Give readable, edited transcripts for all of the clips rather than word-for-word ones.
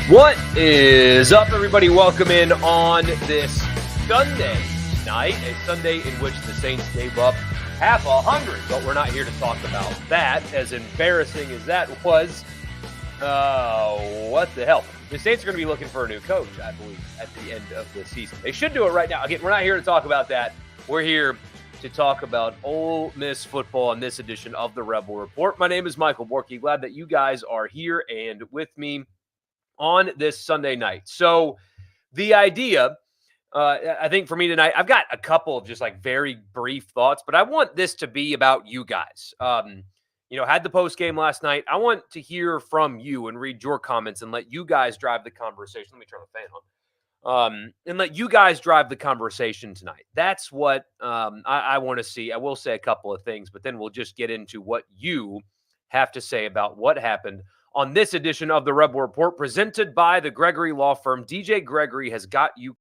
What is up, everybody? Welcome in on this Sunday night, a Sunday in which the Saints gave up half 100, but we're not here to talk about that, as embarrassing as that was. What the hell? The Saints are going to be looking for a new coach, I believe, at the end of the season. They should do it right now. Again, we're not here to talk about that. We're here to talk about Ole Miss football on this edition of the Rebel Report. My name is Michael Borky. Glad that you guys are here and with me on this Sunday night. So the idea, I think for me tonight, I've got a couple of just like very brief thoughts, but I want this to be about you guys. Had the post game last night. I want to hear from you and read your comments and let you guys drive the conversation. Let me turn the fan on. And let you guys drive the conversation tonight. That's what I want to see. I will say a couple of things, but then we'll just get into what you have to say about what happened on this edition of the Rebel Report, presented by the Gregory Law Firm. DJ Gregory has got you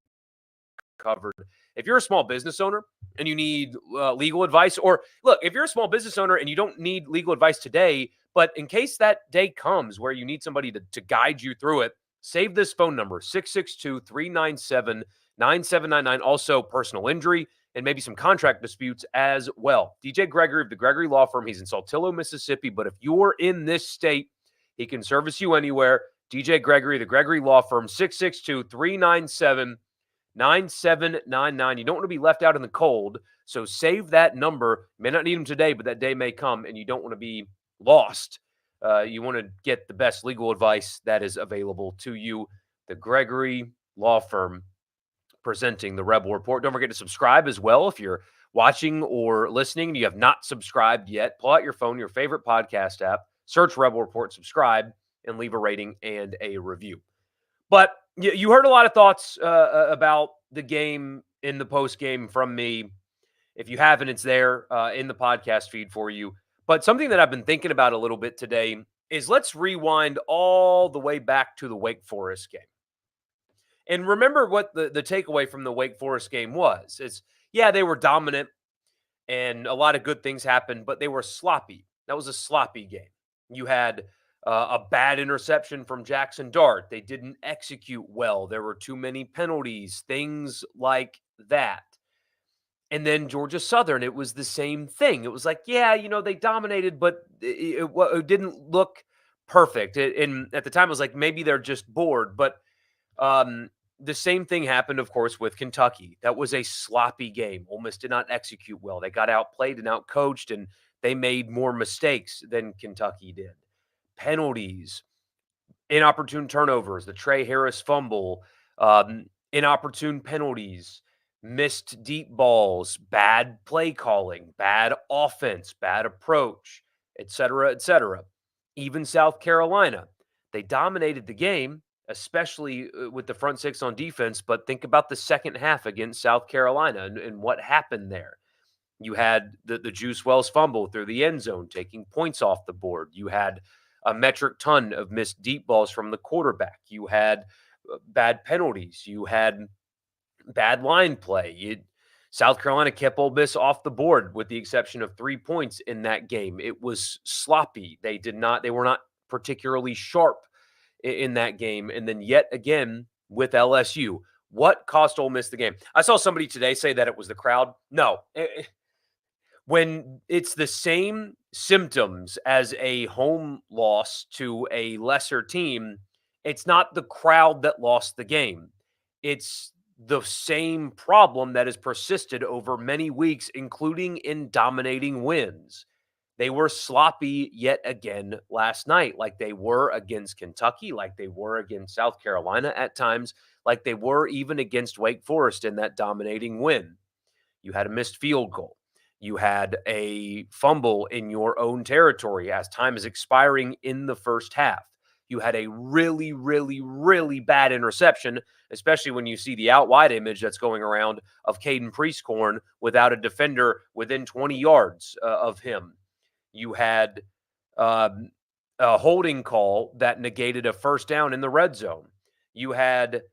covered. If you're a small business owner and you need legal advice, or look, if you're a small business owner and you don't need legal advice today, but in case that day comes where you need somebody to guide you through it, save this phone number, 662-397-9799. Also, personal injury and maybe some contract disputes as well. DJ Gregory of the Gregory Law Firm. He's in Saltillo, Mississippi, but if you're in this state, he can service you anywhere. DJ Gregory, the Gregory Law Firm, 662-397-9799. You don't want to be left out in the cold, so save that number. You may not need him today, but that day may come, and you don't want to be lost. You want to get the best legal advice that is available to you. The Gregory Law Firm presenting the Rebel Report. Don't forget to subscribe as well if you're watching or listening and you have not subscribed yet. Pull out your phone, your favorite podcast app, search Rebel Report, subscribe, and leave a rating and a review. But you heard a lot of thoughts about the game in the post game from me. If you haven't, it's there in the podcast feed for you. But something that I've been thinking about a little bit today is let's rewind all the way back to the Wake Forest game. And remember what the takeaway from the Wake Forest game was. It's, yeah, they were dominant and a lot of good things happened, but they were sloppy. That was a sloppy game. You had a bad interception from Jackson Dart. They didn't execute well. There were too many penalties, things like that. And then Georgia Southern, it was the same thing. It was like, yeah, they dominated, but it didn't look perfect. And at the time, it was like, maybe they're just bored. But the same thing happened, of course, with Kentucky. That was a sloppy game. Ole Miss did not execute well. They got outplayed and outcoached, and they made more mistakes than Kentucky did. Penalties, inopportune turnovers, the Trey Harris fumble, inopportune penalties, missed deep balls, bad play calling, bad offense, bad approach, etc., etc. Even South Carolina, they dominated the game, especially with the front six on defense, but think about the second half against South Carolina and what happened there. You had the Juice Wells fumble through the end zone, taking points off the board. You had a metric ton of missed deep balls from the quarterback. You had bad penalties. You had bad line play. South Carolina kept Ole Miss off the board with the exception of 3 points in that game. It was sloppy. They were not particularly sharp in that game. And then yet again with LSU, what cost Ole Miss the game? I saw somebody today say that it was the crowd. No. When it's the same symptoms as a home loss to a lesser team, it's not the crowd that lost the game. It's the same problem that has persisted over many weeks, including in dominating wins. They were sloppy yet again last night, like they were against Kentucky, like they were against South Carolina at times, like they were even against Wake Forest in that dominating win. You had a missed field goal. You had a fumble in your own territory as time is expiring in the first half. You had a really, really, really bad interception, especially when you see the out wide image that's going around of Caden Priestcorn without a defender within 20 yards of him. You had a holding call that negated a first down in the red zone. You had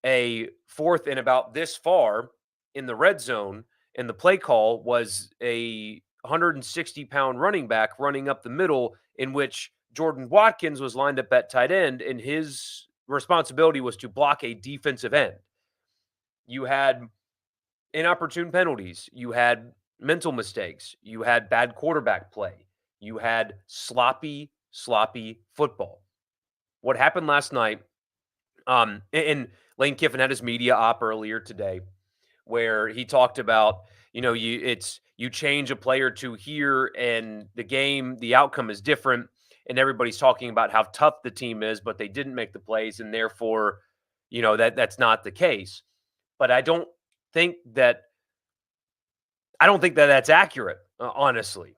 a fourth and about this far in the red zone, and the play call was a 160-pound running back running up the middle in which Jordan Watkins was lined up at tight end, and his responsibility was to block a defensive end. You had inopportune penalties. You had mental mistakes. You had bad quarterback play. You had sloppy football. What happened last night, and Lane Kiffin had his media op earlier today where he talked about, you change a play or two here and the outcome is different. And everybody's talking about how tough the team is, but they didn't make the plays, and therefore, that's not the case. But think that I don't think that that's accurate, honestly,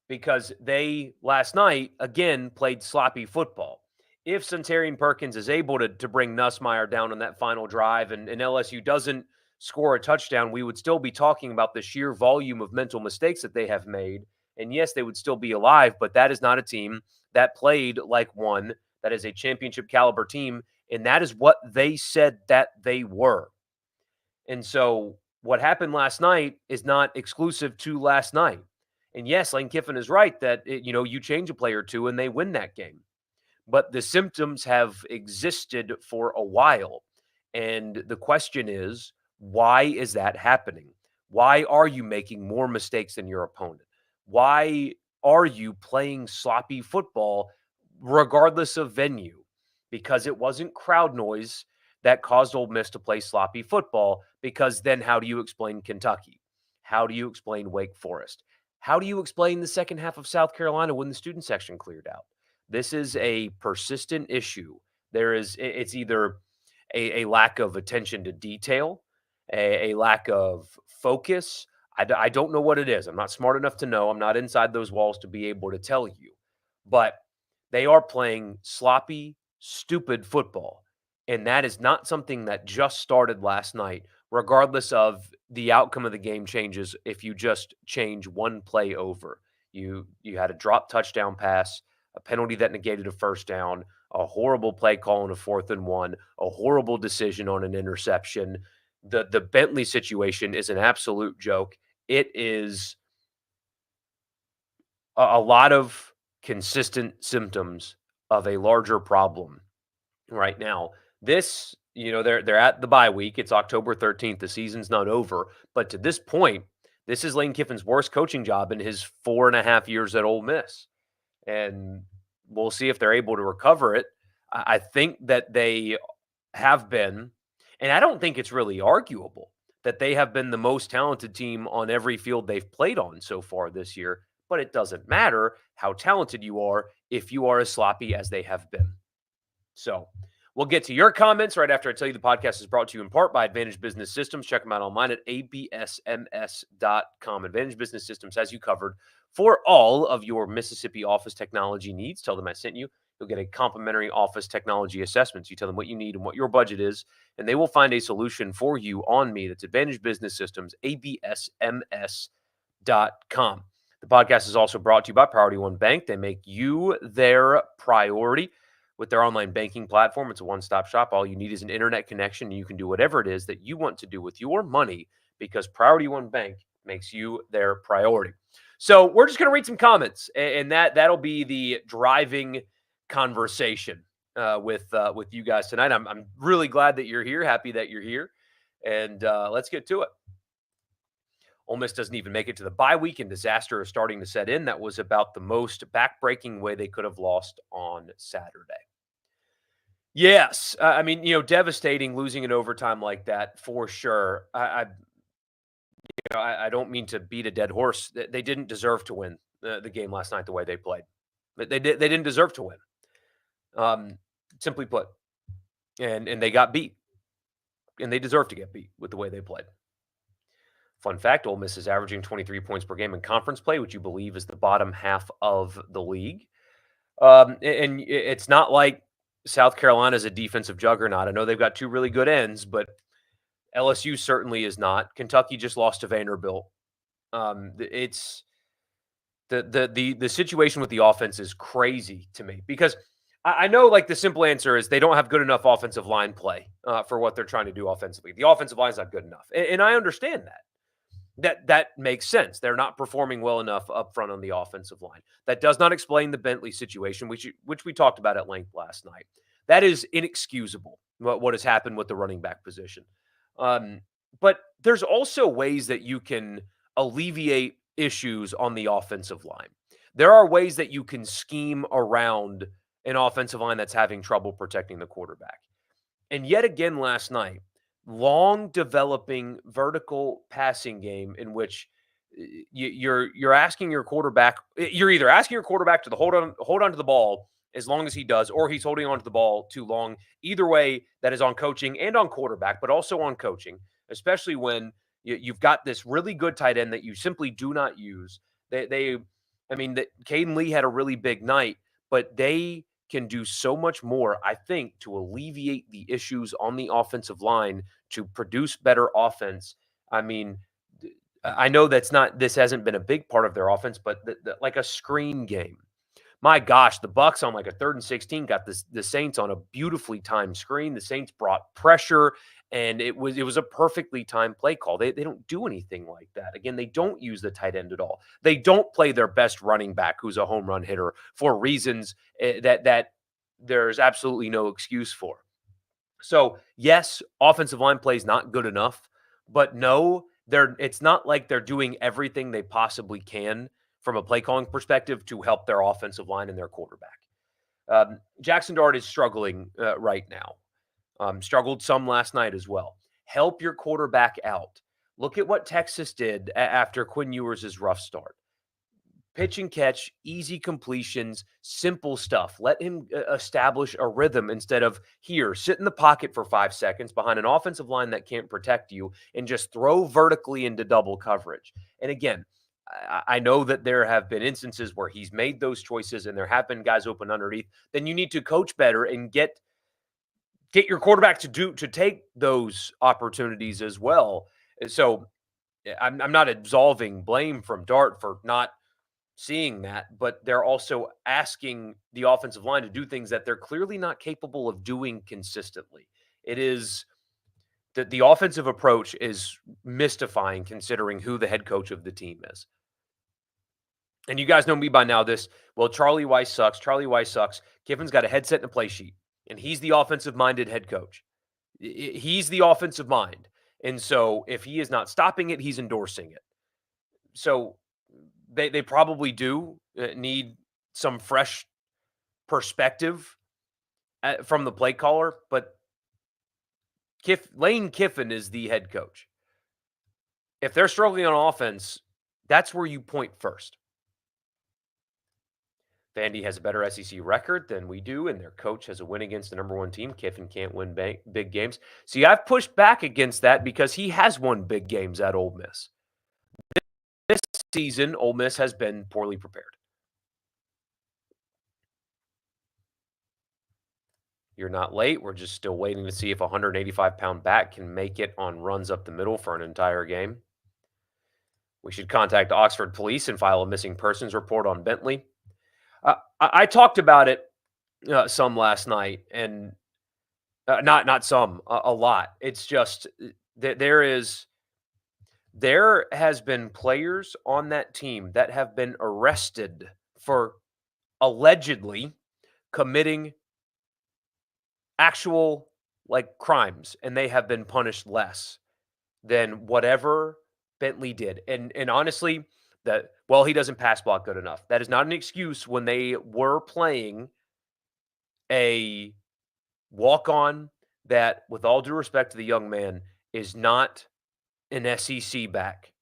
because they last night again played sloppy football. If Centarian Perkins is able to bring Nussmeier down on that final drive and LSU doesn't score a touchdown, we would still be talking about the sheer volume of mental mistakes that they have made. And yes, they would still be alive, but that is not a team that played like one that is a championship caliber team. And that is what they said that they were. And so what happened last night is not exclusive to last night. And yes, Lane Kiffin is right that, you change a play or two and they win that game. But the symptoms have existed for a while. And the question is, why is that happening? Why are you making more mistakes than your opponent? Why are you playing sloppy football regardless of venue? Because it wasn't crowd noise that caused Ole Miss to play sloppy football, because then how do you explain Kentucky? How do you explain Wake Forest? How do you explain the second half of South Carolina when the student section cleared out? This is a persistent issue. It's either a lack of attention to detail, a lack of focus. I don't know what it is. I'm not smart enough to know. I'm not inside those walls to be able to tell you. But they are playing sloppy, stupid football. And that is not something that just started last night, regardless of the outcome of the game changes. If you just change one play over, you had a drop touchdown pass, a penalty that negated a first down, a horrible play call on a 4th and 1, a horrible decision on an interception. The Bentley situation is an absolute joke. It is a lot of consistent symptoms of a larger problem right now. This, they're at the bye week. It's October 13th. The season's not over. But to this point, this is Lane Kiffin's worst coaching job in his 4.5 years at Ole Miss. And we'll see if they're able to recover it. I think that they have been, and I don't think it's really arguable that they have been the most talented team on every field they've played on so far this year. But it doesn't matter how talented you are if you are as sloppy as they have been. So we'll get to your comments right after I tell you the podcast is brought to you in part by Advantage Business Systems. Check them out online at absms.com. Advantage Business Systems has you covered for all of your Mississippi office technology needs. Tell them I sent you. You'll get a complimentary office technology assessment. So you tell them what you need and what your budget is, and they will find a solution for you on me. That's Advantage Business Systems, absms.com. The podcast is also brought to you by Priority One Bank. They make you their priority with their online banking platform. It's a one-stop shop. All you need is an internet connection, and you can do whatever it is that you want to do with your money, because Priority One Bank makes you their priority. So we're just going to read some comments, and that'll be the driving conversation with you guys tonight. I'm really glad that you're here. Happy that you're here, and let's get to it. Ole Miss doesn't even make it to the bye week, and disaster is starting to set in. That was about the most backbreaking way they could have lost on Saturday. Yes, I mean, devastating losing in overtime like that for sure. I don't mean to beat a dead horse. They didn't deserve to win the game last night the way they played. They didn't deserve to win. Simply put, and they got beat, and they deserve to get beat with the way they played. Fun fact, Ole Miss is averaging 23 points per game in conference play, which you believe is the bottom half of the league. And it's not like South Carolina is a defensive juggernaut. I know they've got two really good ends, but LSU certainly is not. Kentucky just lost to Vanderbilt. It's the situation with the offense is crazy to me, because I know, like, the simple answer is they don't have good enough offensive line play for what they're trying to do offensively. The offensive line is not good enough, and I understand that. That makes sense. They're not performing well enough up front on the offensive line. That does not explain the Bentley situation, which we talked about at length last night. That is inexcusable, what has happened with the running back position. Um, but there's also ways that you can alleviate issues on the offensive line. There are ways that you can scheme around an offensive line that's having trouble protecting the quarterback. And yet again last night, long developing vertical passing game in which you're asking your quarterback, you're either asking your quarterback to hold on to the ball as long as he does, or he's holding on to the ball too long. Either way, that is on coaching and on quarterback, but also on coaching, especially when you've got this really good tight end that you simply do not use. I mean, that Caden Lee had a really big night, but they can do so much more, I think, to alleviate the issues on the offensive line to produce better offense. I mean, I know this hasn't been a big part of their offense, but like a screen game. My gosh, the Bucks on like a 3rd and 16 got the Saints on a beautifully timed screen. The Saints brought pressure, and it was a perfectly timed play call. They don't do anything like that. Again, they don't use the tight end at all. They don't play their best running back, who's a home run hitter, for reasons that there's absolutely no excuse for. So yes, offensive line play is not good enough, but no, it's not like they're doing everything they possibly can from a play calling perspective to help their offensive line and their quarterback. Jackson Dart is struggling right now. Struggled some last night as well. Help your quarterback out. Look at what Texas did after Quinn Ewers' rough start. Pitch and catch, easy completions, simple stuff. Let him establish a rhythm instead of here, sit in the pocket for 5 seconds behind an offensive line that can't protect you and just throw vertically into double coverage. And again, I know that there have been instances where he's made those choices and there have been guys open underneath. Then you need to coach better and get your quarterback to take those opportunities as well. So I'm not absolving blame from Dart for not seeing that, but they're also asking the offensive line to do things that they're clearly not capable of doing consistently. It is that the offensive approach is mystifying considering who the head coach of the team is. And you guys know me by now. Charlie Weiss sucks. Charlie Weiss sucks. Kiffin's got a headset and a play sheet, and he's the offensive minded head coach. He's the offensive mind. And so if he is not stopping it, he's endorsing it. So they probably do need some fresh perspective from the play caller, but Lane Kiffin is the head coach. If they're struggling on offense, that's where you point first. Vandy has a better SEC record than we do, and their coach has a win against the number one team. Kiffin can't win big games. See, I've pushed back against that because he has won big games at Ole Miss. This season, Ole Miss has been poorly prepared. You're not late. We're just still waiting to see if a 185-pound back can make it on runs up the middle for an entire game. We should contact Oxford Police and file a missing persons report on Bentley. I talked about it some last night, and not some, a lot. It's just that there has been players on that team that have been arrested for allegedly committing actual crimes, and they have been punished less than whatever Bentley did. And honestly, he doesn't pass block good enough. That is not an excuse when they were playing a walk-on that, with all due respect to the young man, is not an SEC back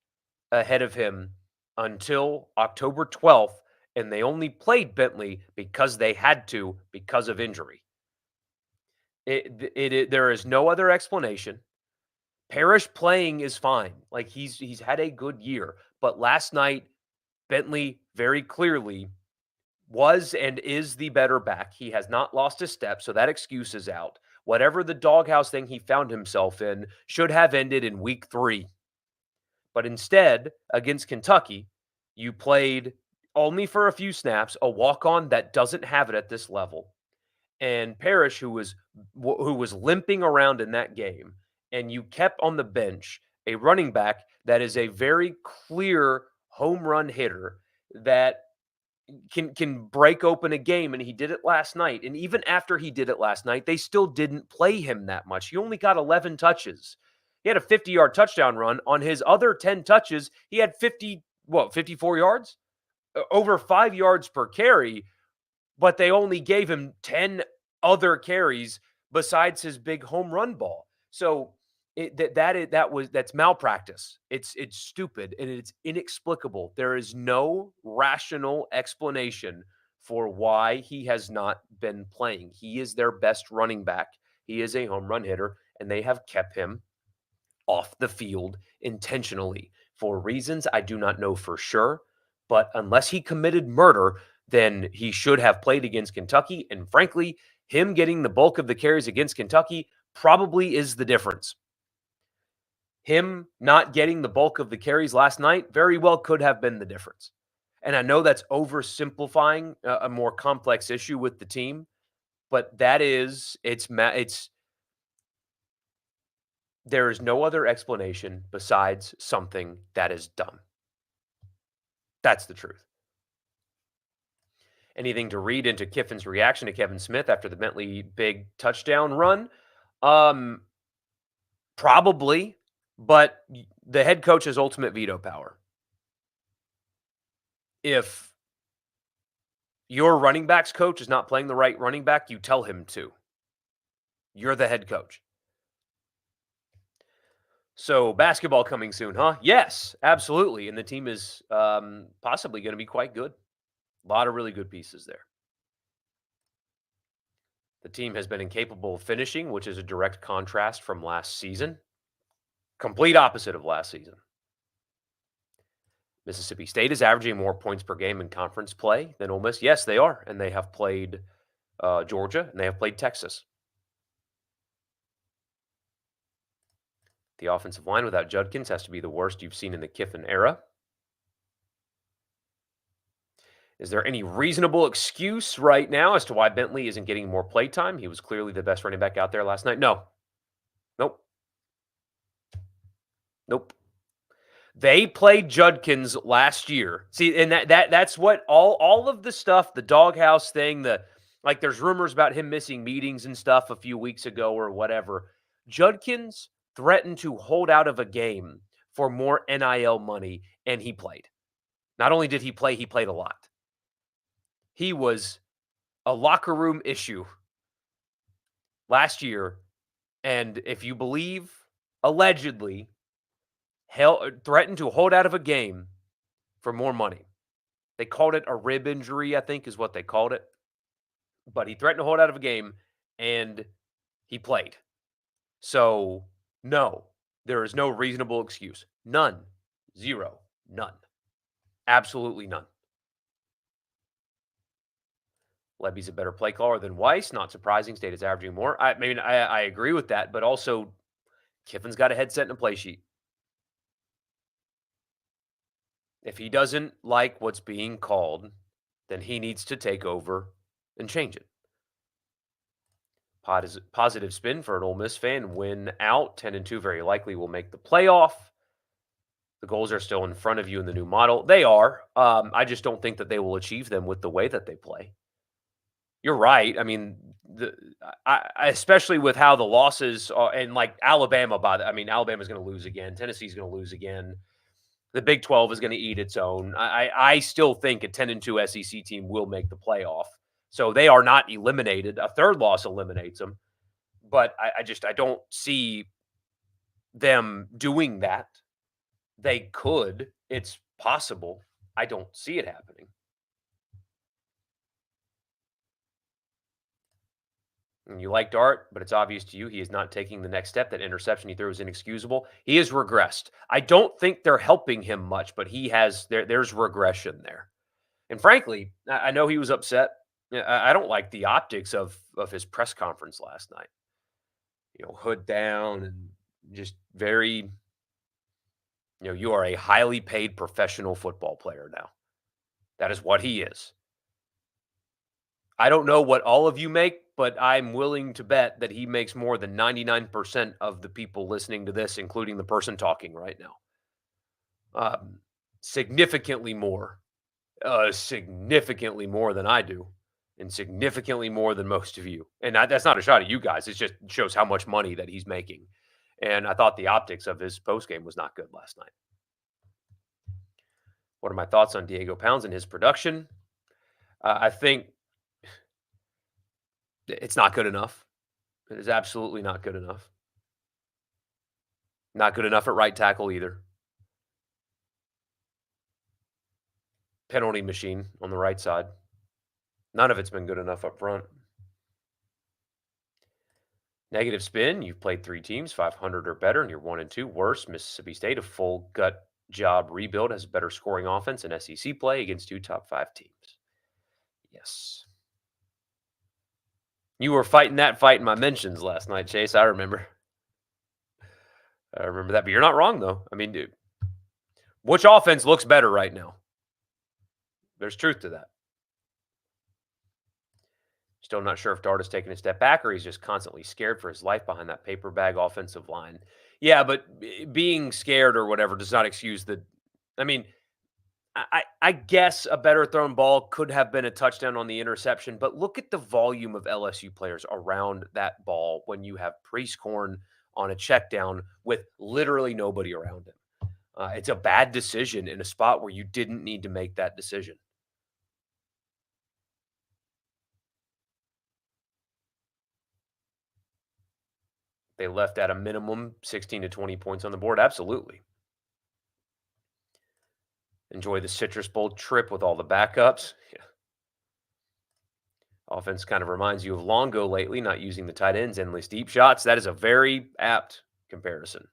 ahead of him until October 12th, and they only played Bentley because they had to because of injury. There is no other explanation. Parrish playing is fine. He's had a good year, but last night Bentley very clearly was and is the better back. He has not lost a step, so that excuse is out. Whatever the doghouse thing he found himself in should have ended in week 3. But instead, against Kentucky, you played only for a few snaps, a walk-on that doesn't have it at this level. And Parrish, who was limping around in that game, and you kept on the bench a running back that is a very clear home run hitter that can break open a game, and he did it last night. And even after he did it last night, they still didn't play him that much. He only got 11 touches. He had a 50-yard touchdown run. On his other 10 touches, he had 54 yards? Over 5 yards per carry, but they only gave him 10 other carries besides his big home run ball. So that's malpractice. It's stupid and it's inexplicable. There is no rational explanation for why he has not been playing. He is their best running back. He is a home run hitter, and they have kept him off the field intentionally for reasons I do not know for sure. But unless he committed murder, then he should have played against Kentucky. And frankly, him getting the bulk of the carries against Kentucky probably is the difference. Him not getting the bulk of the carries last night very well could have been the difference. And I know that's oversimplifying a more complex issue with the team, but there is no other explanation besides something that is dumb. That's the truth. Anything to read into Kiffin's reaction to Kevin Smith after the Bentley big touchdown run? Probably, but the head coach has ultimate veto power. If your running backs coach is not playing the right running back, you tell him to. You're the head coach. So basketball coming soon, huh? Yes, absolutely. And the team is possibly going to be quite good. A lot of really good pieces there. The team has been incapable of finishing, which is a direct contrast from last season. Complete opposite of last season. Mississippi State is averaging more points per game in conference play than Ole Miss. Yes, they are. And they have played Georgia, and they have played Texas. The offensive line without Judkins has to be the worst you've seen in the Kiffin era. Is there any reasonable excuse right now as to why Bentley isn't getting more play time? He was clearly the best running back out there last night. No. Nope. Nope. They played Judkins last year. See, and that's what all of the stuff, the doghouse thing, like there's rumors about him missing meetings and stuff a few weeks ago or whatever. Judkins threatened to hold out of a game for more NIL money, and he played. Not only did he played a lot. He was a locker room issue last year, and if you believe, allegedly, threatened to hold out of a game for more money. They called it a rib injury, I think is what they called it. But he threatened to hold out of a game, and he played. So, no, there is no reasonable excuse. None. Zero. None. Absolutely none. Lebby's a better play caller than Weiss. Not surprising. State is averaging more. I agree with that, but also Kiffin's got a headset and a play sheet. If he doesn't like what's being called, then he needs to take over and change it. Positive spin for an Ole Miss fan. Win out. 10-2 very likely will make the playoff. The goals are still in front of you in the new model. They are. I just don't think that they will achieve them with the way that they play. You're right. I mean, especially with how the losses are, and like Alabama, Alabama's going to lose again. Tennessee's going to lose again. The Big 12 is going to eat its own. I still think a 10-2 SEC team will make the playoff. So they are not eliminated. A third loss eliminates them. But I don't see them doing that. They could. It's possible. I don't see it happening. And you like Dart, but it's obvious to you he is not taking the next step. That interception he threw is inexcusable. He has regressed. I don't think they're helping him much, but there's regression there. And frankly, I know he was upset. I don't like the optics of his press conference last night. Hood down and just very, you are a highly paid professional football player now. That is what he is. I don't know what all of you make, but I'm willing to bet that he makes more than 99% of the people listening to this, including the person talking right now. Significantly more. Significantly more than I do, and significantly more than most of you. And that's not a shot at you guys. It just shows how much money that he's making. And I thought the optics of his post game was not good last night. What are my thoughts on Diego Pounds and his production? I think it's not good enough. It is absolutely not good enough. Not good enough at right tackle either. Penalty machine on the right side. None of it's been good enough up front. Negative spin. You've played 3 teams, 500 or better, and you're 1-2. Worse, Mississippi State, a full gut job rebuild, has a better scoring offense and SEC play against 2 top 5 teams. Yes. You were fighting that fight in my mentions last night, Chase. I remember. I remember that. But you're not wrong, though. I mean, dude, which offense looks better right now? There's truth to that. Still not sure if Dart is taking a step back or he's just constantly scared for his life behind that paper bag offensive line. Yeah, but being scared or whatever does not excuse the. I mean, I guess a better thrown ball could have been a touchdown on the interception, but look at the volume of LSU players around that ball when you have Priest Corn on a check down with literally nobody around him. It's a bad decision in a spot where you didn't need to make that decision. They left at a minimum 16 to 20 points on the board. Absolutely. Enjoy the Citrus Bowl trip with all the backups. Yeah. Offense kind of reminds you of Longo lately, not using the tight ends, endless deep shots. That is a very apt comparison.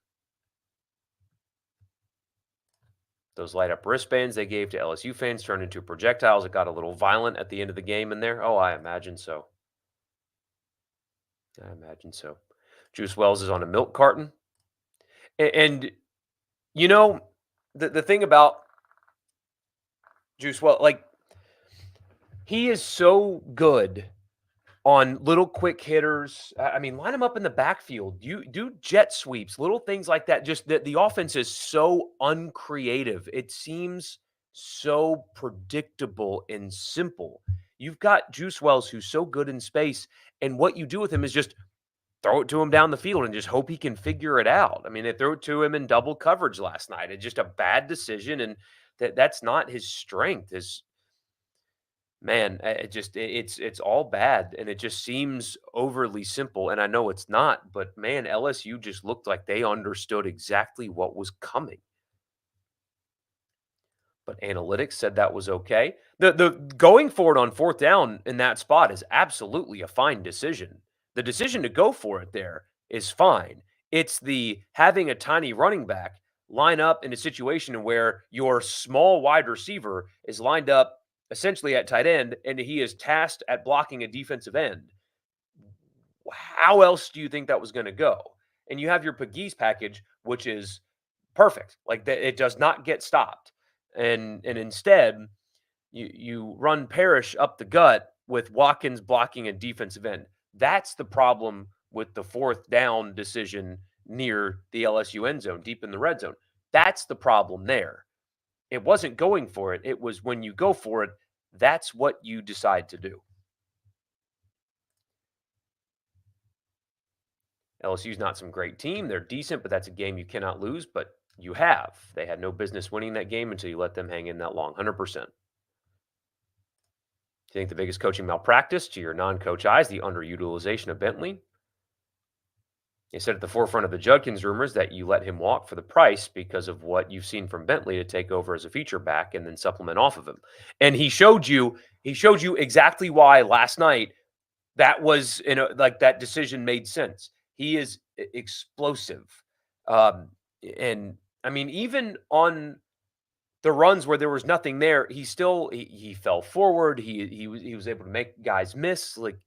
Those light up wristbands they gave to LSU fans turned into projectiles. It got a little violent at the end of the game in there. Oh, I imagine so. I imagine so. Juice Wells is on a milk carton. And you know, the thing about Juice Wells, like, he is so good on little quick hitters. I mean, line him up in the backfield. You do jet sweeps, little things like that. Just the offense is so uncreative. It seems so predictable and simple. You've got Juice Wells who's so good in space, and what you do with him is just throw it to him down the field and just hope he can figure it out. I mean, they threw it to him in double coverage last night. It's just a bad decision, and that's not his strength. His Man, it's all bad, and it just seems overly simple, and I know it's not, but man, LSU just looked like they understood exactly what was coming. But analytics said that was okay. The going for it on 4th down in that spot is absolutely a fine decision. The decision to go for it there is fine. It's the having a tiny running back line up in a situation where your small wide receiver is lined up essentially at tight end and he is tasked at blocking a defensive end. How else do you think that was going to go? And you have your Pegues package, which is perfect. Like that, it does not get stopped. And instead, you run Parrish up the gut with Watkins blocking a defensive end. That's the problem with the 4th down decision near the LSU end zone, deep in the red zone. That's the problem there. It wasn't going for it. It was when you go for it, that's what you decide to do. LSU's not some great team. They're decent, but that's a game you cannot lose, but you have. They had no business winning that game until you let them hang in that long, 100%. Do you think the biggest coaching malpractice to your non-coach eyes, the underutilization of Bentley? You said at the forefront of the Judkins rumors that you let him walk for the price because of what you've seen from Bentley to take over as a feature back and then supplement off of him. And he showed you exactly why last night that was like that decision made sense. He is explosive. And I mean, even on the runs where there was nothing there, he fell forward. He was able to make guys miss. Like,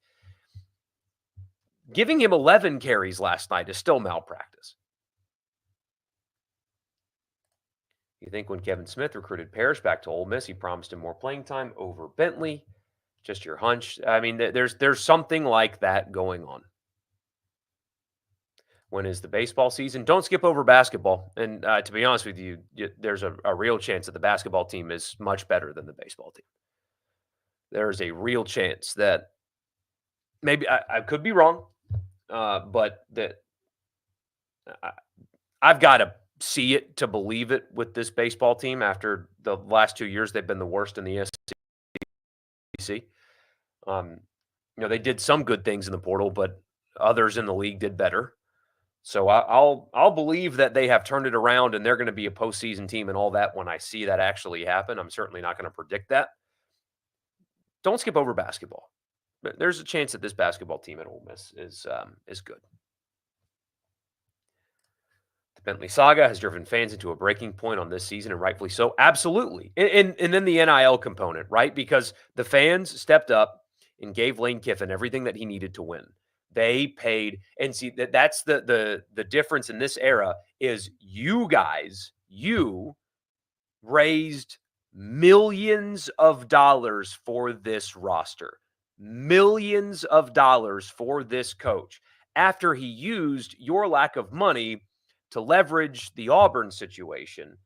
giving him 11 carries last night is still malpractice. You think when Kevin Smith recruited Parrish back to Ole Miss, he promised him more playing time over Bentley? Just your hunch? I mean, there's something like that going on. When is the baseball season? Don't skip over basketball. And to be honest with you, there's a real chance that the basketball team is much better than the baseball team. There's a real chance that maybe I could be wrong, but that I, I've got to see it to believe it with this baseball team. After the last 2 years, they've been the worst in the SEC. Um, they did some good things in the portal, but others in the league did better. So I'll believe that they have turned it around and they're going to be a postseason team and all that when I see that actually happen. I'm certainly not going to predict that. Don't skip over basketball. There's a chance that this basketball team at Ole Miss is good. The Bentley saga has driven fans into a breaking point on this season, and rightfully so. Absolutely. And then the NIL component, right? Because the fans stepped up and gave Lane Kiffin everything that he needed to win. They paid, and see that's the difference in this era is you guys, you raised millions of dollars for this roster, millions of dollars for this coach after he used your lack of money to leverage the Auburn situation.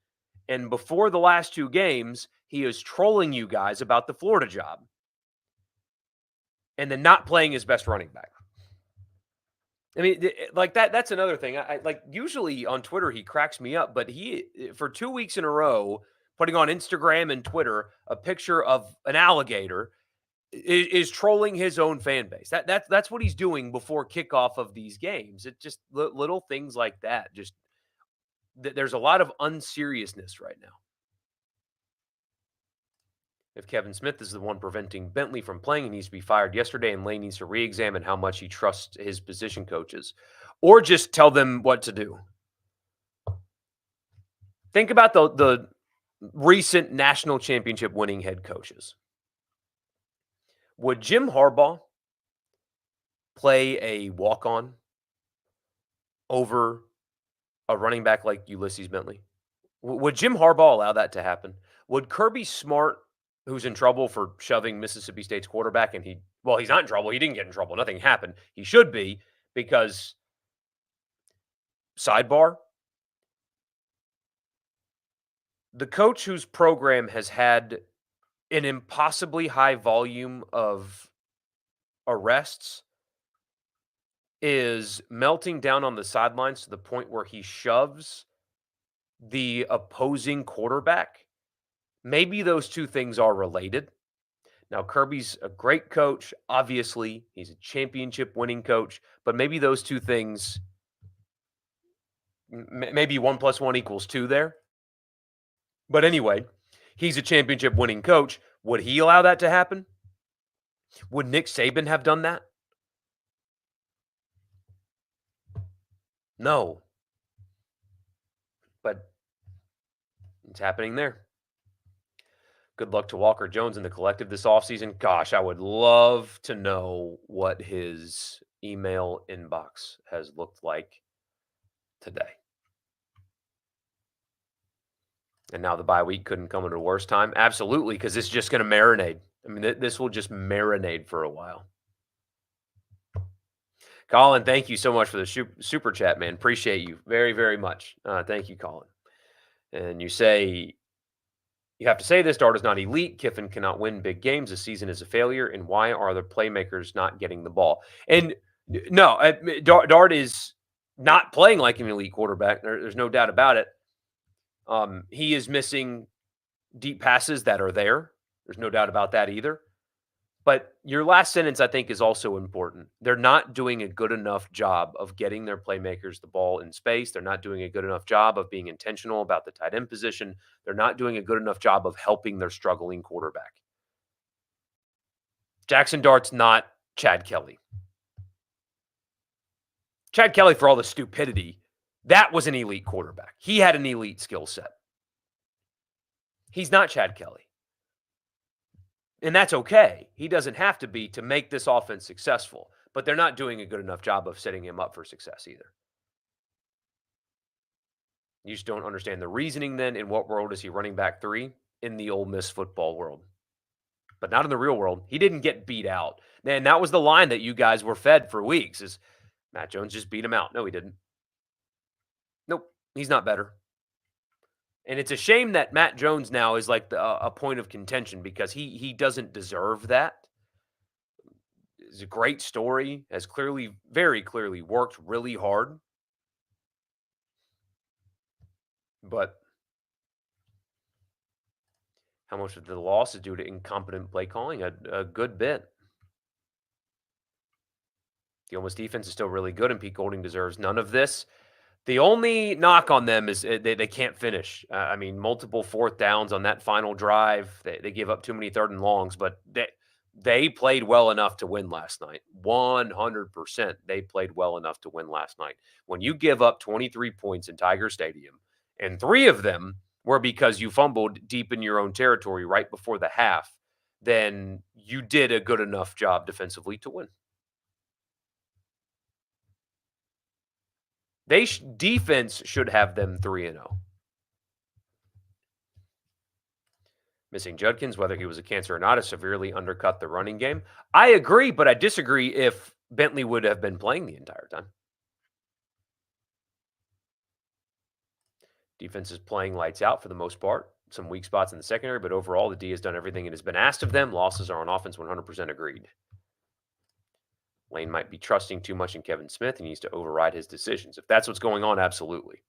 And before the last two games, he is trolling you guys about the Florida job and then not playing his best running back. I mean, like that's another thing. I like usually on Twitter, he cracks me up, but he, for 2 weeks in a row, putting on Instagram and Twitter a picture of an alligator is trolling his own fan base. That's what he's doing before kickoff of these games. It just little things like that. Just there's a lot of unseriousness right now. If Kevin Smith is the one preventing Bentley from playing, he needs to be fired yesterday, and Lane needs to re-examine how much he trusts his position coaches, or just tell them what to do. Think about the recent national championship winning head coaches. Would Jim Harbaugh play a walk-on over a running back like Ulysses Bentley? Would Jim Harbaugh allow that to happen? Would Kirby Smart, who's in trouble for shoving Mississippi State's quarterback, and he's not in trouble. He didn't get in trouble. Nothing happened. He should be, because sidebar, the coach whose program has had an impossibly high volume of arrests is melting down on the sidelines to the point where he shoves the opposing quarterback. Maybe those two things are related. Now, Kirby's a great coach. Obviously, he's a championship winning coach, but maybe those two things, maybe 1 + 1 = 2 there. But anyway, he's a championship winning coach. Would he allow that to happen? Would Nick Saban have done that? No. But it's happening there. Good luck to Walker Jones and the collective this offseason. Gosh, I would love to know what his email inbox has looked like today. And now the bye week couldn't come at a worse time. Absolutely, because it's just going to marinate. I mean, this will just marinate for a while. Colin, thank you so much for the super chat, man. Appreciate you very, very much. Thank you, Colin. And you say, you have to say this, Dart is not elite. Kiffin cannot win big games. The season is a failure. And why are the playmakers not getting the ball? And no, Dart is not playing like an elite quarterback. There's no doubt about it. He is missing deep passes that are there. There's no doubt about that either. But your last sentence, I think, is also important. They're not doing a good enough job of getting their playmakers the ball in space. They're not doing a good enough job of being intentional about the tight end position. They're not doing a good enough job of helping their struggling quarterback. Jackson Dart's not Chad Kelly. Chad Kelly, for all the stupidity, that was an elite quarterback. He had an elite skill set. He's not Chad Kelly. And that's okay. He doesn't have to be to make this offense successful. But they're not doing a good enough job of setting him up for success either. You just don't understand the reasoning then. In what world is he running back 3? In the Ole Miss football world. But not in the real world. He didn't get beat out. And that was the line that you guys were fed for weeks, is Matt Jones just beat him out. No, he didn't. He's not better. And it's a shame that Matt Jones now is like a point of contention because he doesn't deserve that. It's a great story, has clearly, very clearly worked really hard, but how much of the loss is due to incompetent play calling? A good bit. The Ole Miss defense is still really good, and Pete Golding deserves none of this. The only knock on them is they can't finish. I mean, multiple fourth downs on that final drive. They give up too many third and longs, but they played well enough to win last night. 100%. They played well enough to win last night. When you give up 23 points in Tiger Stadium, and 3 of them were because you fumbled deep in your own territory right before the half, then you did a good enough job defensively to win. Defense should have them 3-0. Missing Judkins, whether he was a cancer or not, has severely undercut the running game. I agree, but I disagree if Bentley would have been playing the entire time. Defense is playing lights out for the most part. Some weak spots in the secondary, but overall, the D has done everything it has been asked of them. Losses are on offense, 100% agreed. Lane might be trusting too much in Kevin Smith. He needs to override his decisions. If that's what's going on, absolutely.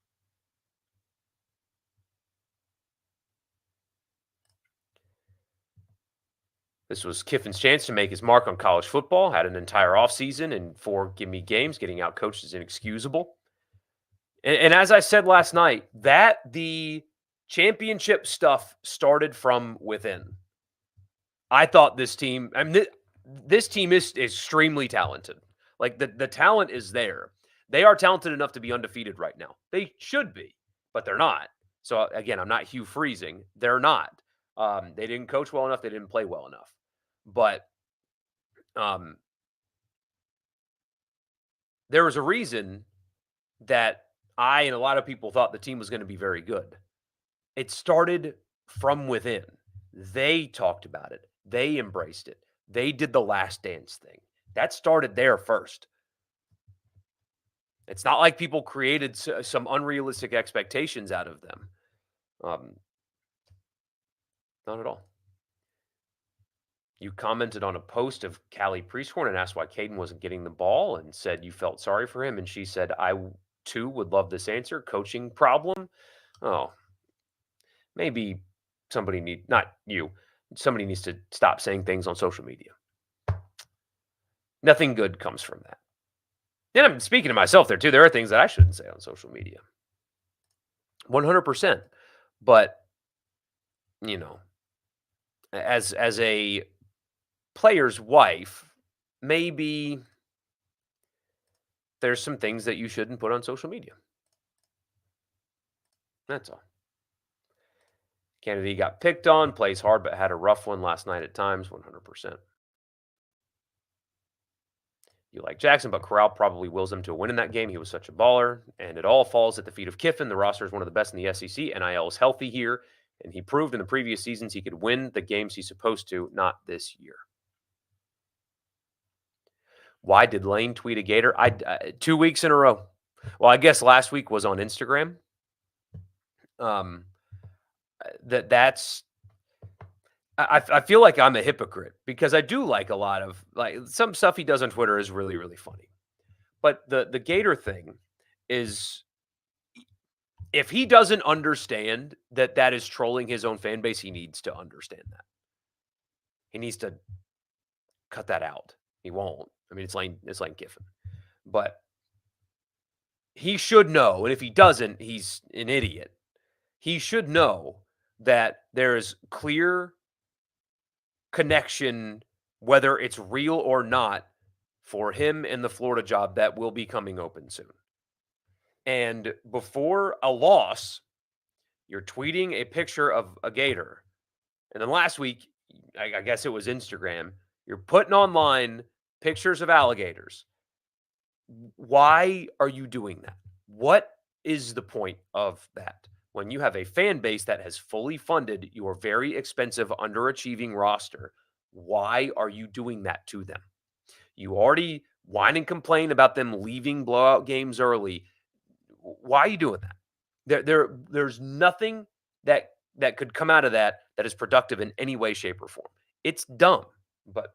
This was Kiffin's chance to make his mark on college football. Had an entire offseason and 4 gimme games. Getting out coached is inexcusable. And as I said last night, that the championship stuff started from within. I thought this team, I mean, this team is extremely talented. Like the talent is there. They are talented enough to be undefeated right now. They should be, but they're not. So again, I'm not Hugh Freezing. They're not. They didn't coach well enough. They didn't play well enough. But um, there was a reason that I and a lot of people thought the team was going to be very good. It started from within. They talked about it. They embraced it. They did the last dance thing. That started there first. It's not like people created some unrealistic expectations out of them. Not at all. You commented on a post of Callie Prieskorn and asked why Caden wasn't getting the ball and said you felt sorry for him. And she said, I too would love this answer. Coaching problem. Oh, maybe not you, somebody needs to stop saying things on social media. Nothing good comes from that. And I'm speaking to myself there too. There are things that I shouldn't say on social media. 100%. But, you know, as a player's wife, maybe there's some things that you shouldn't put on social media. That's all. Kennedy got picked on, plays hard, but had a rough one last night at times, 100%. You like Jackson, but Corral probably wills him to a win in that game. He was such a baller, and it all falls at the feet of Kiffin. The roster is one of the best in the SEC. NIL is healthy here, and he proved in the previous seasons he could win the games he's supposed to, not this year. Why did Lane tweet a Gator? 2 weeks in a row. Well, I guess last week was on Instagram. That's I feel like I'm a hypocrite because I do like a lot of some stuff he does on Twitter is really, really funny. But the Gator thing is, if he doesn't understand that is trolling his own fan base, he needs to understand that. He needs to cut that out. He won't. I mean, it's Lane Kiffin. But he should know, and if he doesn't, he's an idiot. He should know that there is clear connection, whether it's real or not, for him and the Florida job that will be coming open soon. And before a loss, you're tweeting a picture of a Gator. And then last week, I guess it was Instagram, you're putting online pictures of alligators. Why are you doing that? What is the point of that? When you have a fan base that has fully funded your very expensive, underachieving roster, why are you doing that to them? You already whine and complain about them leaving blowout games early. Why are you doing that? There's nothing that could come out of that is productive in any way, shape, or form. It's dumb, but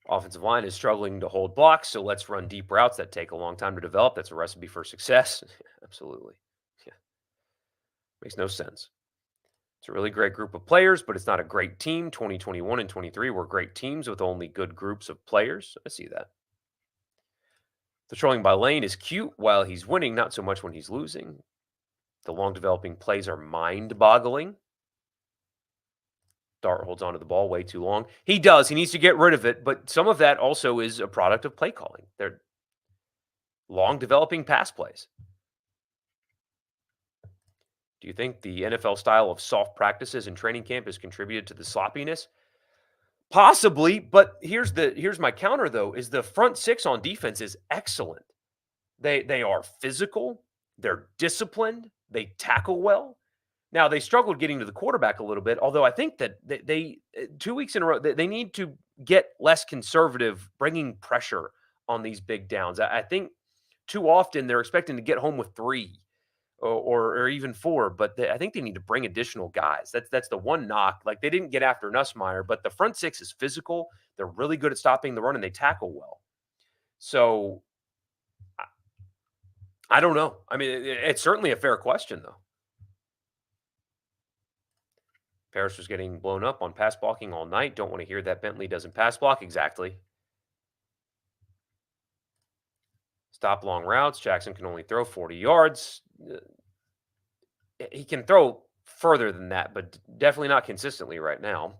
offensive line is struggling to hold blocks, so let's run deep routes that take a long time to develop. That's a recipe for success. Absolutely. Yeah, makes no sense. It's a really great group of players, but it's not a great team. 2021 and 23 were great teams with only good groups of players. I see that. The trolling by Lane is cute while he's winning, not so much when he's losing. The long developing plays are mind boggling. Dart holds onto the ball way too long. He does. He needs to get rid of it, but some of that also is a product of play calling. They're long developing pass plays. Do you think the NFL style of soft practices and training camp has contributed to the sloppiness? Possibly, but here's my counter though, is the front six on defense is excellent. They are physical, they're disciplined, they tackle well. Now they struggled getting to the quarterback a little bit, although I think that they 2 weeks in a row they need to get less conservative, bringing pressure on these big downs. I think too often they're expecting to get home with three or even four, but I think they need to bring additional guys. That's the one knock. Like they didn't get after Nussmeier, but the front six is physical. They're really good at stopping the run and they tackle well. So I don't know. I mean, it's certainly a fair question though. Paris was getting blown up on pass blocking all night. Don't want to hear that Bentley doesn't pass block. Exactly. Stop long routes. Jackson can only throw 40 yards. He can throw further than that, but definitely not consistently right now.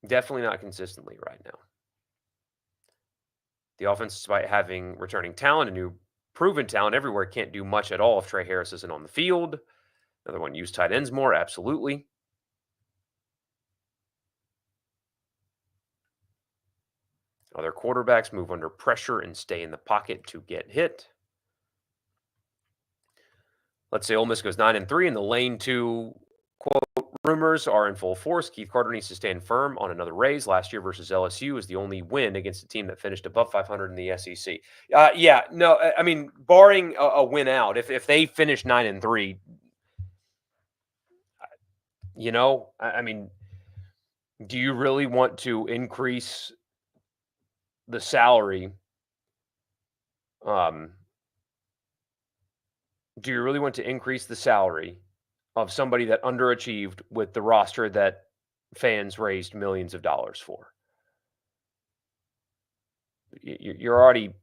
Definitely not consistently right now. The offense, despite having returning talent and new proven talent everywhere, can't do much at all if Trey Harris isn't on the field. Another one, use tight ends more. Absolutely. Other quarterbacks move under pressure and stay in the pocket to get hit. Let's say Ole Miss goes 9-3 and the lane to quote rumors are in full force. Keith Carter needs to stand firm on another raise. Last year versus LSU is the only win against a team that finished above 500 in the SEC. Yeah, no, I mean, barring a win out, if they finish 9-3, I mean, do you really want to increase the salary? Do you really want to increase the salary of somebody that underachieved with the roster that fans raised millions of dollars for? You're already.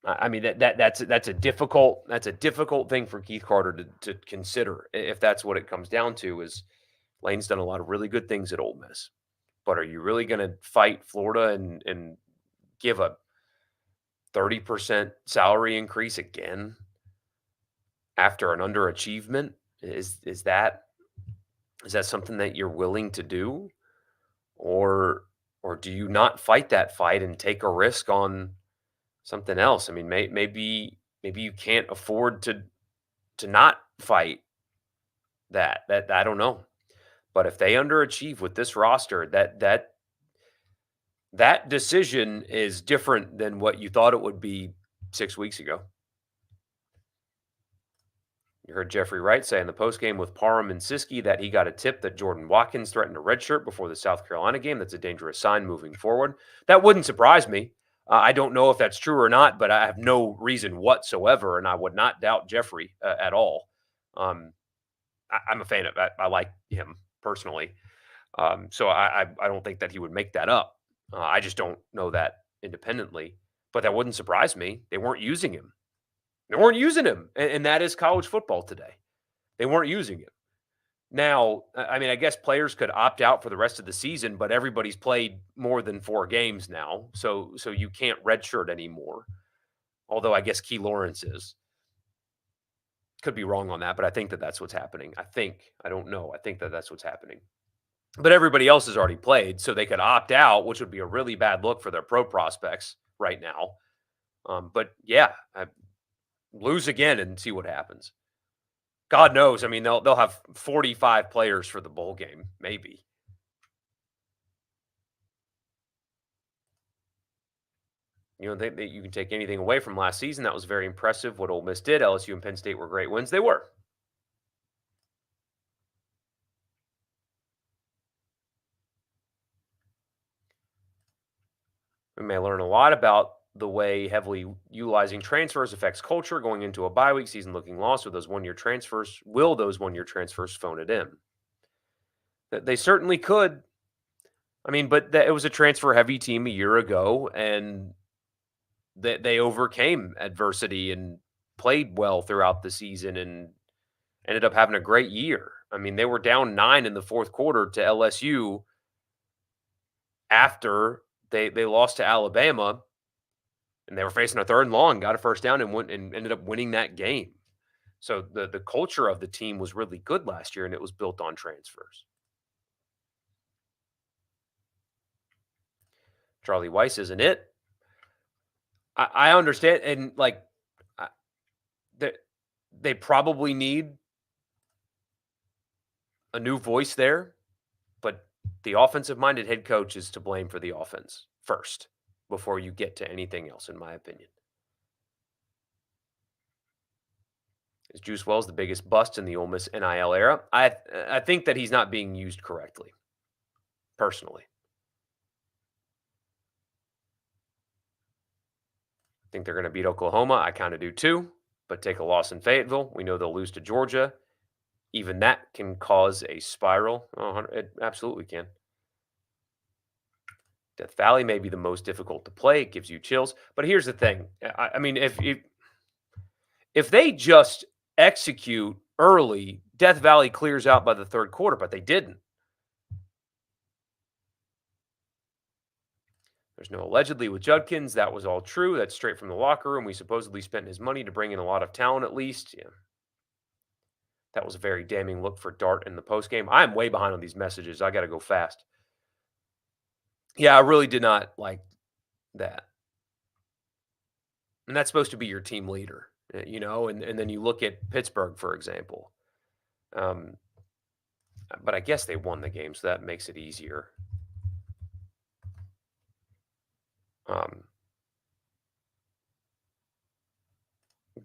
I mean that's a difficult thing for Keith Carter to consider if that's what it comes down to. Is Lane's done a lot of really good things at Ole Miss, but are you really going to fight Florida and give a 30% salary increase again after an underachievement? Is that something that you're willing to do, or do you not fight that fight and take a risk on something else? I mean, maybe you can't afford to not fight that. That I don't know, but if they underachieve with this roster, that decision is different than what you thought it would be 6 weeks ago. You heard Jeffrey Wright say in the postgame with Parham and Siski that he got a tip that Jordan Watkins threatened a redshirt before the South Carolina game. That's a dangerous sign moving forward. That wouldn't surprise me. I don't know if that's true or not, but I have no reason whatsoever, and I would not doubt Jeffrey at all. I'm a fan of that. I like him personally. So I don't think that he would make that up. I just don't know that independently, but that wouldn't surprise me. They weren't using him. They weren't using him, and that is college football today. They weren't using him. Now, I mean, I guess players could opt out for the rest of the season, but everybody's played more than 4 games now, so you can't redshirt anymore. Although I guess Key Lawrence is. Could be wrong on that, but I think that that's what's happening. I don't know. I think that that's what's happening. But everybody else has already played, so they could opt out, which would be a really bad look for their pro prospects right now. But yeah, lose again and see what happens. God knows. I mean, they'll have 45 players for the bowl game, maybe. You don't think that you can take anything away from last season? That was very impressive what Ole Miss did. LSU and Penn State were great wins. They were. We may learn a lot about the way heavily utilizing transfers affects culture going into a bye week season looking lost with those 1 year transfers. Will those 1 year transfers phone it in? They certainly could. I mean, but it was a transfer heavy team a year ago, and they overcame adversity and played well throughout the season and ended up having a great year. I mean, they were down 9 in the fourth quarter to LSU after they lost to Alabama, and they were facing a third and long, got a first down, and went and ended up winning that game. So the culture of the team was really good last year, and it was built on transfers. Charlie Weiss isn't it. I understand, and like I- they they probably need a new voice there, but the offensive minded head coach is to blame for the offense first before you get to anything else, in my opinion. Is Juice Wells the biggest bust in the Ole Miss NIL era? I think that he's not being used correctly, personally. I think they're going to beat Oklahoma. I kind of do too, but take a loss in Fayetteville. We know they'll lose to Georgia. Even that can cause a spiral. Oh, it absolutely can. Death Valley may be the most difficult to play. It gives you chills. But here's the thing. I mean, if they just execute early, Death Valley clears out by the third quarter, but they didn't. There's no allegedly with Judkins. That was all true. That's straight from the locker room. We supposedly spent his money to bring in a lot of talent, at least. Yeah. That was a very damning look for Dart in the postgame. I'm way behind on these messages. I got to go fast. Yeah, I really did not like that. And that's supposed to be your team leader, and then you look at Pittsburgh, for example. Um, but I guess they won the game, so that makes it easier. Um,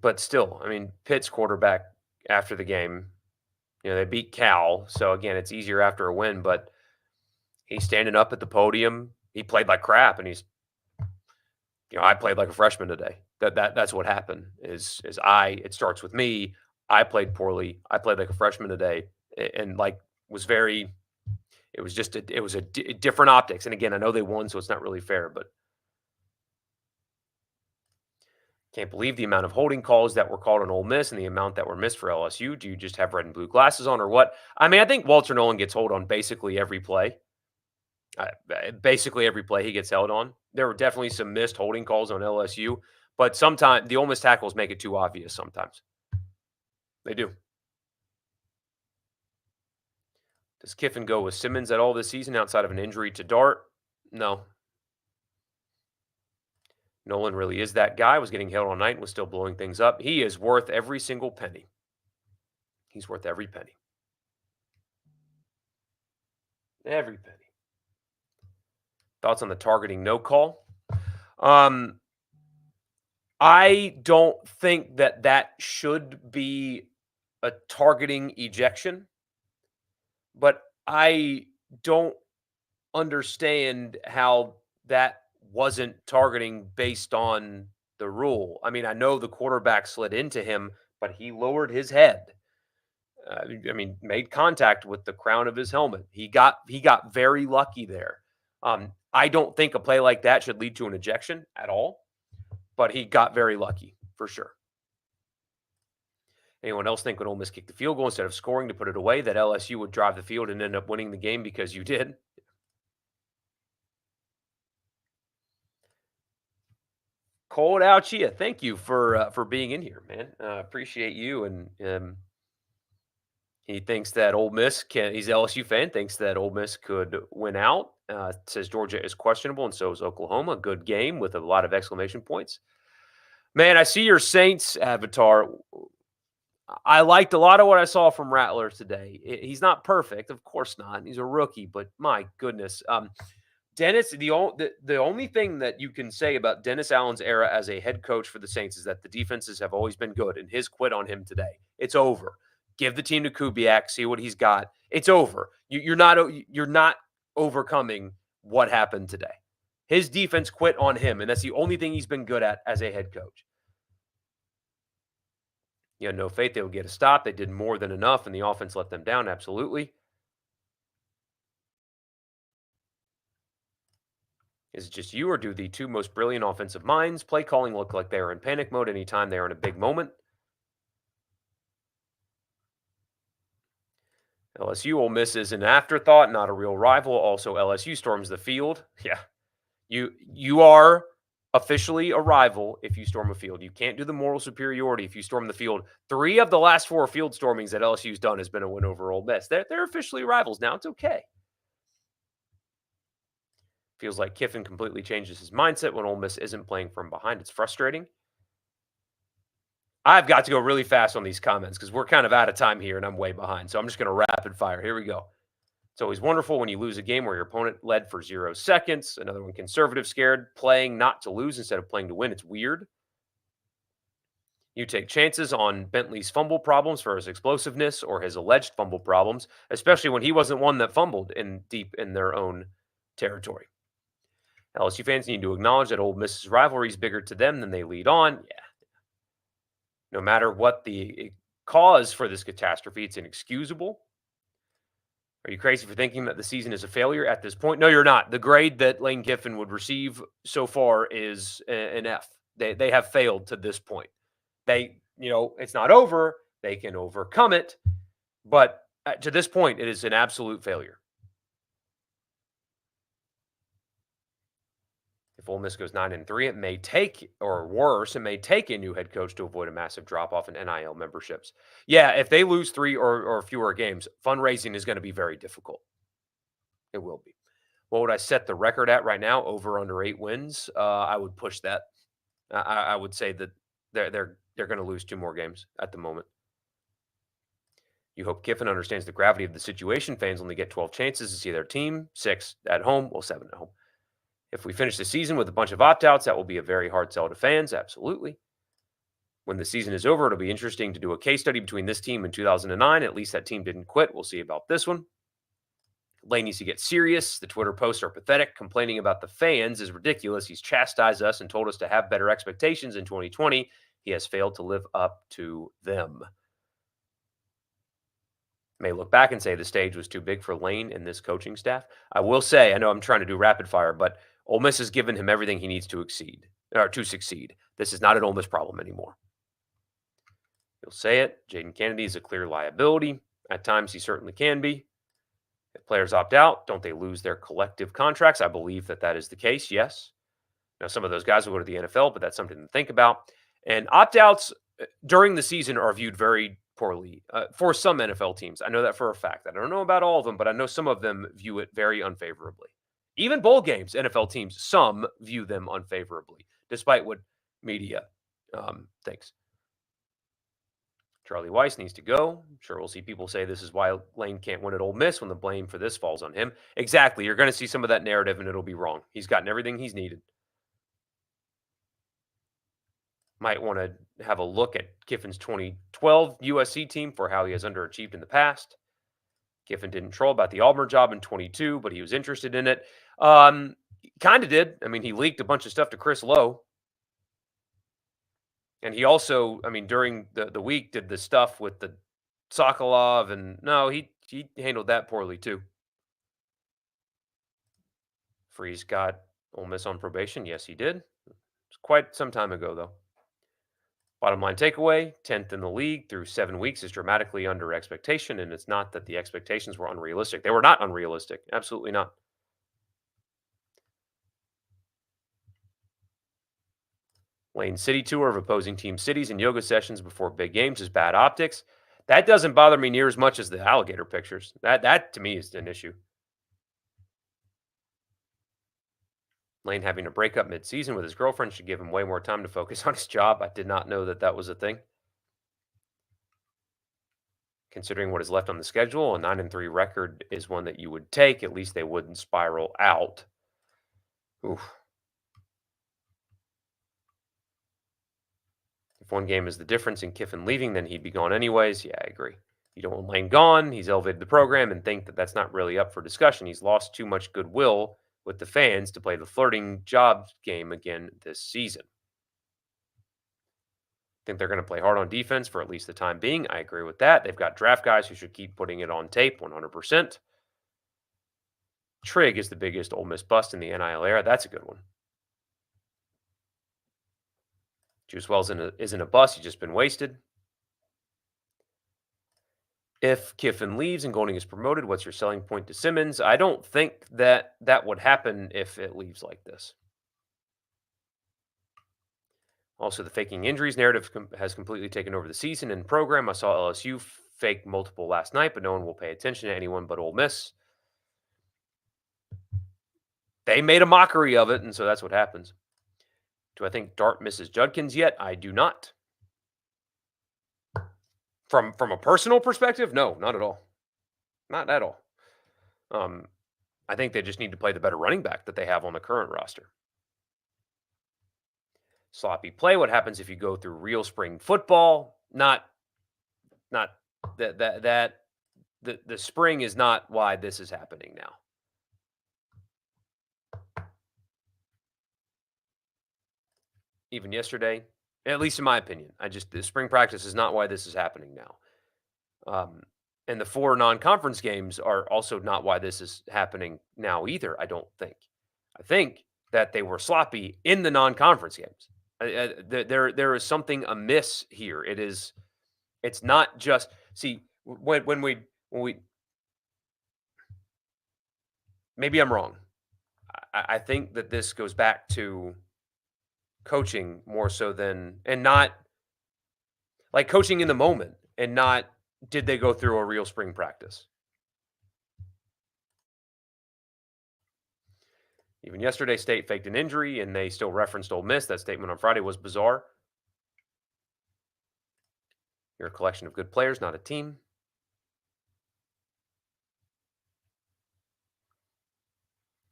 but still, I mean, Pitt's quarterback after the game, they beat Cal. So again, it's easier after a win, but he's standing up at the podium. He played like crap, and I played like a freshman today. That's what happened. It starts with me. I played poorly. I played like a freshman today, and like was very. It was just different optics. And again, I know they won, so it's not really fair, but can't believe the amount of holding calls that were called on Ole Miss and the amount that were missed for LSU. Do you just have red and blue glasses on, or what? I mean, I think Walter Nolan gets hold on basically every play. Basically every play he gets held on. There were definitely some missed holding calls on LSU, but sometimes the Ole Miss tackles make it too obvious. Sometimes they do. Does Kiffin go with Simmons at all this season outside of an injury to Dart? No. Nolan really is that guy. Was getting held all night and was still blowing things up. He is worth every single penny. He's worth every penny. Every penny. Thoughts on the targeting no call? I don't think that should be a targeting ejection, but I don't understand how that wasn't targeting based on the rule. I mean, I know the quarterback slid into him, but he lowered his head. Made contact with the crown of his helmet. He got very lucky there. I don't think a play like that should lead to an ejection at all, but he got very lucky for sure. Anyone else think when Ole Miss kicked the field goal instead of scoring to put it away that LSU would drive the field and end up winning the game because you did? Cold Ouchia, thank you for being in here, man. Appreciate you. And he thinks that Ole Miss can. He's an LSU fan. Thinks that Ole Miss could win out. Says Georgia is questionable, and so is Oklahoma. Good game with a lot of exclamation points. Man, I see your Saints avatar. I liked a lot of what I saw from Rattler today. He's not perfect, of course not. He's a rookie, but my goodness. Dennis, the only thing that you can say about Dennis Allen's era as a head coach for the Saints is that the defenses have always been good, and his quit on him today. It's over. Give the team to Kubiak, see what he's got. It's over. You're not overcoming what happened today. His defense quit on him, and that's the only thing he's been good at as a head coach. You had no faith they would get a stop. They did more than enough, and the offense let them down. Absolutely. Is it just you, or do the two most brilliant offensive minds play calling look like they are in panic mode anytime they are in a big moment? LSU Ole Miss is an afterthought, not a real rival. Also, LSU storms the field. Yeah, you are officially a rival if you storm a field. You can't do the moral superiority if you storm the field. 3 of the last 4 field stormings that LSU's done has been a win over Ole Miss. They're officially rivals now. It's okay. Feels like Kiffin completely changes his mindset when Ole Miss isn't playing from behind. It's frustrating. I've got to go really fast on these comments because we're kind of out of time here and I'm way behind. So I'm just going to rapid fire. Here we go. It's always wonderful when you lose a game where your opponent led for 0 seconds. Another one, conservative, scared, playing not to lose instead of playing to win. It's weird. You take chances on Bentley's fumble problems for his explosiveness or his alleged fumble problems, especially when he wasn't one that fumbled in deep in their own territory. LSU fans need to acknowledge that Ole Miss's rivalry is bigger to them than they lead on. Yeah, no matter what the cause for this catastrophe, it's inexcusable. Are you crazy for thinking that the season is a failure at this point? No, you're not. The grade that Lane Kiffin would receive so far is an F. They have failed to this point. It's not over. They can overcome it, but to this point, it is an absolute failure. If Ole Miss goes 9-3, it may take, or worse, it may take a new head coach to avoid a massive drop off in NIL memberships. Yeah, if they lose 3 or fewer games, fundraising is going to be very difficult. It will be. What would I set the record at right now? Over under 8 wins. I would push that. I would say that they're going to lose 2 more games at the moment. You hope Kiffin understands the gravity of the situation. Fans only get 12 chances to see their team. 6 at home. Well, 7 at home. If we finish the season with a bunch of opt-outs, that will be a very hard sell to fans. Absolutely. When the season is over, it'll be interesting to do a case study between this team and 2009. At least that team didn't quit. We'll see about this one. Lane needs to get serious. The Twitter posts are pathetic. Complaining about the fans is ridiculous. He's chastised us and told us to have better expectations in 2020. He has failed to live up to them. May look back and say the stage was too big for Lane and this coaching staff. I will say, I know I'm trying to do rapid fire, but Ole Miss has given him everything he needs to succeed. This is not an Ole Miss problem anymore. You'll say it. Jaden Kennedy is a clear liability. At times, he certainly can be. If players opt out, don't they lose their collective contracts? I believe that is the case, yes. Now, some of those guys will go to the NFL, but that's something to think about. And opt-outs during the season are viewed very poorly for some NFL teams. I know that for a fact. I don't know about all of them, but I know some of them view it very unfavorably. Even bowl games, NFL teams, some view them unfavorably, despite what media thinks. Charlie Weiss needs to go. I'm sure we'll see people say this is why Lane can't win at Ole Miss when the blame for this falls on him. Exactly. You're going to see some of that narrative, and it'll be wrong. He's gotten everything he's needed. Might want to have a look at Kiffin's 2012 USC team for how he has underachieved in the past. Kiffin didn't troll about the Auburn job in 22, but he was interested in it. Kind of did. I mean, he leaked a bunch of stuff to Chris Lowe. And he also, during the week did the stuff with the Sokolov, and no, he handled that poorly too. Freeze got Ole Miss on probation. Yes, he did. It's quite some time ago, though. Bottom line takeaway, 10th in the league through 7 weeks is dramatically under expectation, and it's not that the expectations were unrealistic. They were not unrealistic. Absolutely not. Lane City tour of opposing team cities and yoga sessions before big games is bad optics. That doesn't bother me near as much as the alligator pictures. That to me is an issue. Lane having a breakup mid-season with his girlfriend should give him way more time to focus on his job. I did not know that was a thing. Considering what is left on the schedule, a 9-3 record is one that you would take. At least they wouldn't spiral out. Oof. If one game is the difference in Kiffin leaving, then he'd be gone anyways. Yeah, I agree. You don't want Lane gone. He's elevated the program and think that that's not really up for discussion. He's lost too much goodwill with the fans to play the flirting job game again this season. Think they're going to play hard on defense for at least the time being. I agree with that. They've got draft guys who should keep putting it on tape 100%. Trigg is the biggest Ole Miss bust in the NIL era. That's a good one. Juice Wells isn't a bust. He's just been wasted. If Kiffin leaves and Golding is promoted, what's your selling point to Simmons? I don't think that that would happen if it leaves like this. Also, the faking injuries narrative has completely taken over the season and program. I saw LSU fake multiple last night, but no one will pay attention to anyone but Ole Miss. They made a mockery of it, and so that's what happens. Do I think Dart misses Judkins yet? I do not. From a personal perspective, no, not at all. Not at all. I think they just need to play the better running back that they have on the current roster. Sloppy play. What happens if you go through real spring football? Not that the spring is not why this is happening now. Even yesterday, at least in my opinion, the spring practice is not why this is happening now. And the 4 non-conference games are also not why this is happening now either, I don't think. I think that they were sloppy in the non-conference games. There is something amiss here. It's not just when we maybe I'm wrong. I think that this goes back to coaching more so than and not like coaching in the moment and not did they go through a real spring practice. Even yesterday, State faked an injury and they still referenced Ole Miss. That statement on Friday was bizarre. You're a collection of good players, not a team.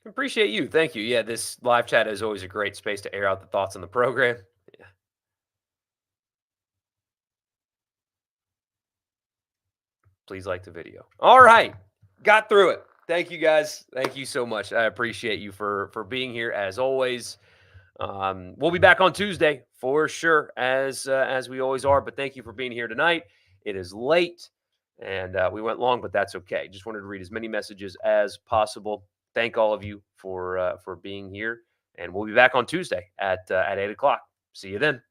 Appreciate you. Thank you. Yeah, this live chat is always a great space to air out the thoughts on the program. Yeah. Please like the video. All right. Got through it. Thank you guys. Thank you so much. I appreciate you for being here as always. We'll be back on Tuesday for sure, as we always are. But thank you for being here tonight. It is late, and we went long, but that's okay. Just wanted to read as many messages as possible. Thank all of you for being here, and we'll be back on Tuesday at 8:00. See you then.